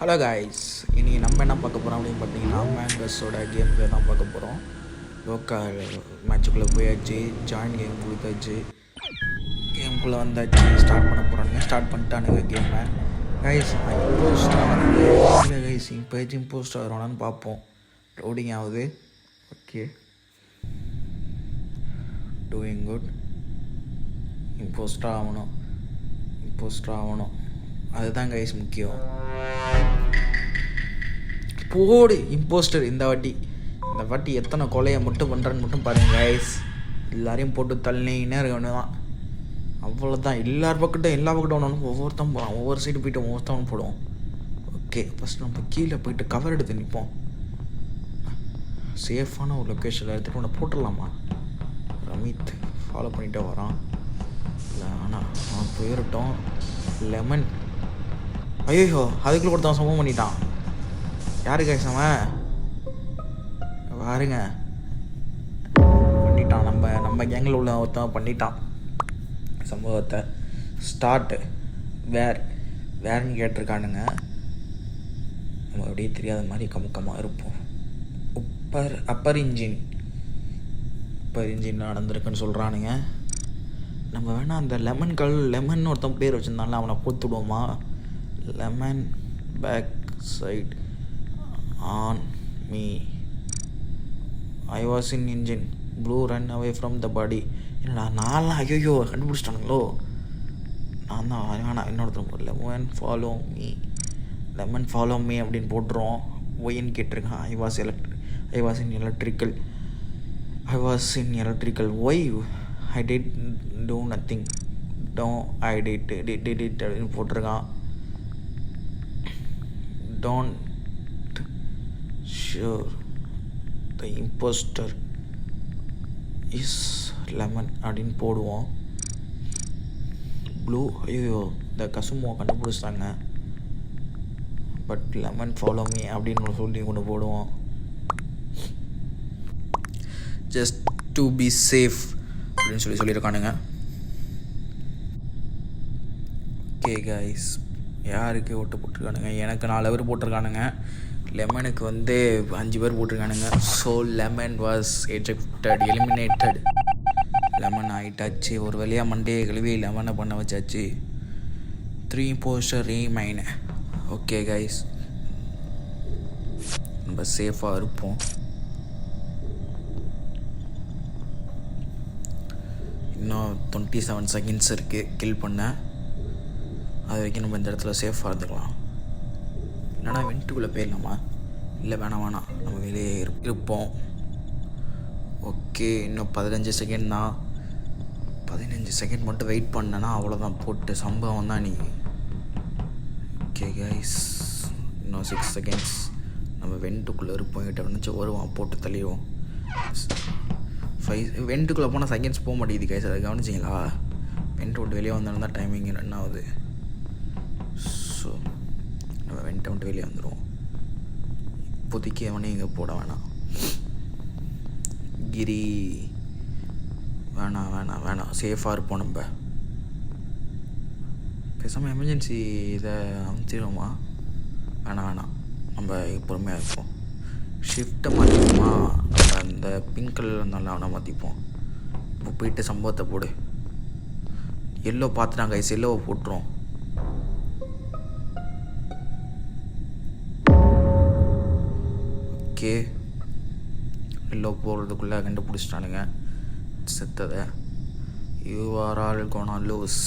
Hello guys, இனி நம்ம என்ன பார்க்க போகிறோம் அப்படின்னு பார்த்தீங்கன்னா மேங்கஸோட கேம் தான் பார்க்க போகிறோம். லோக்கல் மேட்சுக்குள்ளே போயாச்சு, ஜாயின் கேம் கொடுத்தாச்சு, கேமுக்குள்ளே வந்தாச்சு, ஸ்டார்ட் பண்ண போகிறானுங்க. ஸ்டார்ட் பண்ணிட்டானுங்க கேமை. கைஸ் இம்போஸ்டாக வந்து இல்லை கைஸ், இப்போயாச்சும் இம்போஸ்டாக வருவானான்னு பார்ப்போம். லோடிங் ஆகுது. Okay, doing good. இம்போஸ்டாக ஆகணும், அதுதான் கைஸ் முக்கியம். போடு இம்போஸ்டர். இந்த வாட்டி எத்தனை கொலையை மட்டும் பண்ணுறேன்னு மட்டும் பாருங்கள் கைஸ். எல்லாரையும் போட்டு தள்ளினே இருக்க ஒன்று தான், அவ்வளோதான். எல்லா பக்கட்டும் ஒன்று ஒவ்வொருத்தன் போகிறான், ஒவ்வொரு சைடு போய்ட்டு ஒவ்வொருத்தவன் போடுவோம். ஓகே, ஃபஸ்ட் நம்ம கீழே போயிட்டு கவர் எடுத்து நிற்போம். சேஃபான ஒரு லொக்கேஷனில் எடுத்துகிட்டு ஒன்று போட்டுடலாமா? ரமித் ஃபாலோ பண்ணிகிட்டே வரான். இல்லை ஆனால் அவன் போயிடட்டும். லெமன், ஐயோ அதுக்குள்ளே கொடுத்தான், சம்பவம் பண்ணிட்டான். யாரு கைசவன் பாருங்க, பண்ணிட்டான். நம்ம கேங்கில் உள்ள ஒருத்தவன் பண்ணிட்டான் சம்பவத்தை. ஸ்டார்ட்டு வேர்னு கேட்டிருக்கானுங்க. நம்ம அப்படியே தெரியாத மாதிரி கமுக்கமாக இருப்போம். அப்பர் இன்ஜின் நடந்திருக்குன்னு சொல்கிறானுங்க. நம்ம வேணால் அந்த லெமன் ஒருத்தன் பேர் வச்சுருந்தால அவனை போத்துடுவோமா? Lemon back side on me. I was in engine. Blue run away from the body. என்னடா நான்லாம் ஐயோ கண்டுபிடிச்சிட்டானுங்களோ? நான் தான் வேணாம், இன்னொருத்தர் லெமன் ஃபாலோ மீ அப்படின்னு போட்டுருவோம். ஒய்ன்னு கேட்டிருக்கான். I was in electrical. Why I did do nothing. I did அப்படின்னு போட்டிருக்கான். Don't sure the imposter is lemon அப்படின்னு போடுவோம். ப்ளூ, ஐயோ இந்த கசுமோ கண்டுபிடிச்சிட்டாங்க. பட் லெமன் ஃபாலோ மீ அப்படின்னு சொல்லி கொண்டு போடுவோம். ஜஸ்ட் டு பி சேஃப் அப்படின்னு சொல்லியிருக்கானுங்க. ஓகே கைஸ், யாருக்கு ஓட்டு போட்டிருக்கானுங்க? எனக்கு 4 பேர் போட்டிருக்கானுங்க. லெமனுக்கு வந்து 5 பேர் போட்டிருக்கானுங்க. So Lemon was eliminated. Lemon ஆகிட்டாச்சு. ஒரு வழியாக மண்டே கழுவி லெமனை பண்ண வச்சாச்சு. 3 போஸ்டர் ரீமைன். ஓகே கைஸ், நம்ம சேஃபாக இருப்போம். இன்னும் 27 செகண்ட்ஸ் இருக்குது கில் பண்ண. அது வரைக்கும் நம்ம இந்த இடத்துல சேஃபாக இருந்துக்கலாம். இல்லைனா வெண்ட்டுக்குள்ளே போயிடலாமா? இல்லை வேணாம், நம்ம வெளியே இருப்போம். ஓகே, இன்னும் 15 செகண்ட் தான். 15 செகண்ட் மட்டும் வெயிட் பண்ணேன்னா அவ்வளோதான், போட்டு சம்பவம் தான் நீ. ஓகே கைஸ், இன்னும் 6 செகண்ட்ஸ். நம்ம வெண்ட்டுக்குள்ளே இருப்போம். கிட்ட நினச்சி வருவான், போட்டு தள்ளிடுவோம். 5 வெண்ட்டுக்குள்ளே போனால் செகண்ட்ஸ் போக மாட்டேங்குது கைஸ். அதை கவனிச்சிங்களா? வெண்ட்டு விட்டு வெளியே வந்தோன்னா தான் டைமிங் ரன் ஆகுது. ஸோ நம்ம வெண்ட்டை விட்டு வெளியே வந்துடுவோம். இப்போதைக்கு அவனே இங்கே போட வேணாம். கிரி வேணாம், சேஃபாக இருப்போம். நம்ம பேசாமல் எமர்ஜென்சி இதை அமுச்சிடுவோமா? வேணாம், நம்ம பொறுமையாக இருப்போம். ஷிஃப்ட்டை மாற்றிப்போமா? நம்ம அந்த பிங்க் கலர் இருந்தாலும் அவனை மாற்றிப்போம். இப்போ போயிட்டு சம்பவத்தை போடு. எல்லோ பார்த்துட்டாங்க கைஸ், எல்லோவை போட்டுரும். ஓகே, எல்லோ போகிறதுக்குள்ளே கண்டுபிடிச்சிட்டானுங்க செத்ததை. You are all gonna lose.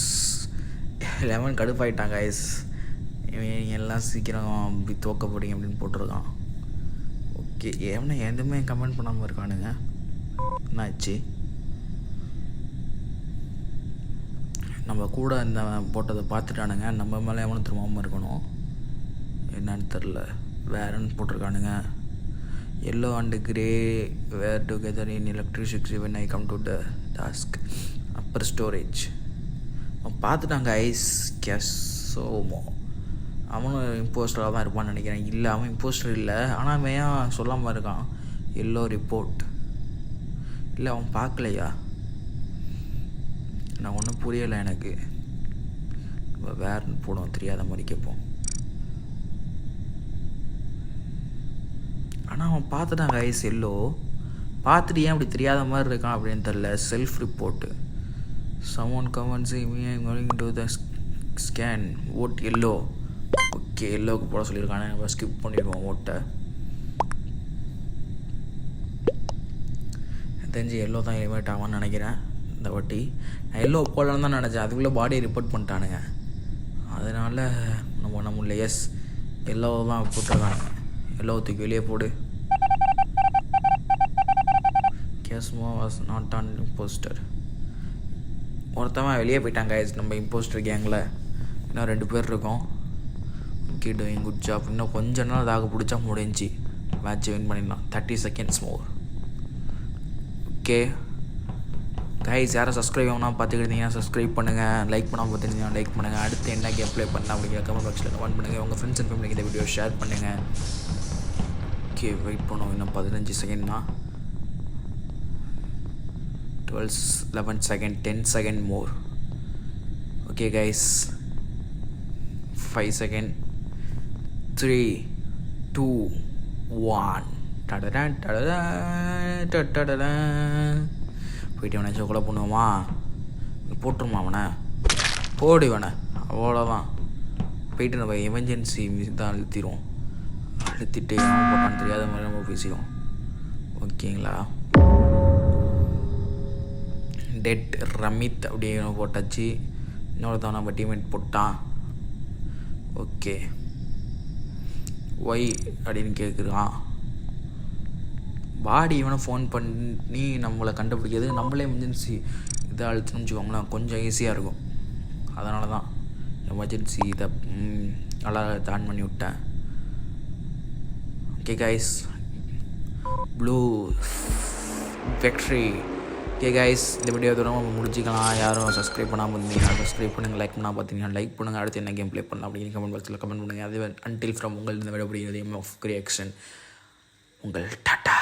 Lemon கடுப்பாயிட்டாங்க கைஸ். இவன் எல்லாம் சீக்கிரம் அப்படி தோக்க போறீங்க அப்படின்னு போட்டிருக்கான். ஓகே, ஏன்னா எதுவுமே கமெண்ட் பண்ணாமல் இருக்கானுங்க. என்னாச்சு? நம்ம கூட இந்த போட்டதை பார்த்துட்டானுங்க. நம்ம மேலே எவனும் திரும்பாமல் இருக்கணும். என்னன்னு தெரில, வேறன்னு போட்டிருக்கானுங்க. Yellow and grey were together in electricity when I come to the task. Upper storage. பார்த்துட்டாங்க ஐஸ் கேஸோமோ. அவனும் இம்போஸ்டராக தான் இருப்பான்னு நினைக்கிறேன். இல்லை, அவன் இம்போஸ்டர் இல்லை. ஆனால் அவன் ஏன் சொல்லாமல் இருக்கான்? Yellow report. இல்லை, அவன் பார்க்கலையா? நான் ஒன்றும் புரியலை எனக்கு. வேறுன்னு போடுவோம், தெரியாத மாதிரி கேட்போம். ஆனால் அவன் பார்த்துட்டான் கைஸ் எல்லோ. பார்த்துட்டு ஏன் அப்படி தெரியாத மாதிரி இருக்கான் அப்படின்னு தெரில. Self report. Someone comment to the scan ஓட் எல்லோ. ஓகே, எல்லோவுக்கு போட சொல்லியிருக்கானே, நம்ம ஸ்கிப் பண்ணிடுவோம் ஓட்டை. தெரிஞ்சு எல்லோ தான் எலிமினேட் ஆவான்னு நினைக்கிறேன் இந்த வாட்டி. நான் எல்லோ போடலான்னு தான் நினச்சேன், அதுக்குள்ளே பாடியை ரிப்போர்ட் பண்ணிட்டானுங்க. அதனால் நம்ம பண்ண முடியல. எஸ், எல்லோ தான் போட்டிருக்கானுங்க. எல்லோ தூக்கி வெளியே போடு. கேஸ்மோ வாஸ் நாட் ஆன் இம்போஸ்டர். ஒருத்தவன் வெளியே போயிட்டாங்க நம்ம இம்போஸ்டர் கேங்கில். இன்னும் 2 பேர் இருக்கோம். Okay, doing good job. இன்னும் கொஞ்ச நாள் தாக பிடிச்சா முடிஞ்சு மேட்ச் வின் பண்ணிடலாம். 30 செகண்ட்ஸ் மோர். ஓகே கைஸ், யாரும் சப்ஸ்கிரைப் ஆகணும் பார்த்துக்கிட்டீங்கன்னா சப்ஸ்கிரைப் பண்ணுங்கள். லைக் பண்ணாமல் பார்த்துக்கிட்டீங்கன்னா லைக் பண்ணுங்கள். அடுத்து என்ன கேம் ப்ளே பண்ணலாம் அப்படிங்கிற கமெண்ட் பாக்ஸில் கமெண்ட் பண்ணுங்கள். உங்கள் ஃப்ரெண்ட்ஸ் அண்ட் ஃபேமிலிக்கு இந்த வீடியோ ஷேர் பண்ணுங்கள். ஓகே, வெயிட் பண்ணுவோம். இன்னும் 15 செகண்ட் தான். 12, 11 second, 10 second more. Okay guys, 5 second, 3, 2, 1. போயிட்டு அவனை கொலை பண்ணுவோமா? போட்டுருமா அவனை? போடு வேணே, அவ்வளோதான். போயிட்டு நம்ம எமர்ஜென்சி தான் அழுத்திடுவோம். அழுத்திட்டு என்ன போட்டான்னு தெரியாத மாதிரி நம்ம பேசிடுவோம். ஓகேங்களா? டெட் ரமித் அப்படின்னு போட்டாச்சு. இன்னொருத்தவன் நம்ம டீம்மேட் போட்டான். ஓகே, ஒய் அப்படின்னு கேட்குறான். பாடி இவனை ஃபோன் பண்ணி நம்மளை கண்டுபிடிக்கிறது, நம்மளே எமர்ஜென்சி இதை அழுத்தணும்னு வச்சுக்கோங்களேன், கொஞ்சம் ஈஸியாக இருக்கும். அதனால தான் எமர்ஜென்சி இதை நல்லா ஆன் பண்ணி விட்டேன். Okay guys, blue factory. Okay guys, இந்த வீடியோ தூரம் நம்ம முடிச்சிக்கலாம். யாரும் சப்ஸ்கிரைப் பண்ணாமல் இருந்தீங்கன்னா சப்ஸ்கிரைப் பண்ணுங்கள். லைக் பண்ணால் பார்த்தீங்கன்னா லைக் பண்ணுங்கள். அடுத்து என்ன கேம் ப்ளே பண்ணலாம் அப்படின்னு கமெண்ட் பாக்ஸில் கமெண்ட் பண்ணுங்கள். அது அன்டில் ஃப்ரம் உங்கள் இந்த வீடியோ அப்படிங்கிறது ஆஃப் கிரியேஷன். உங்கள் டாட்டா.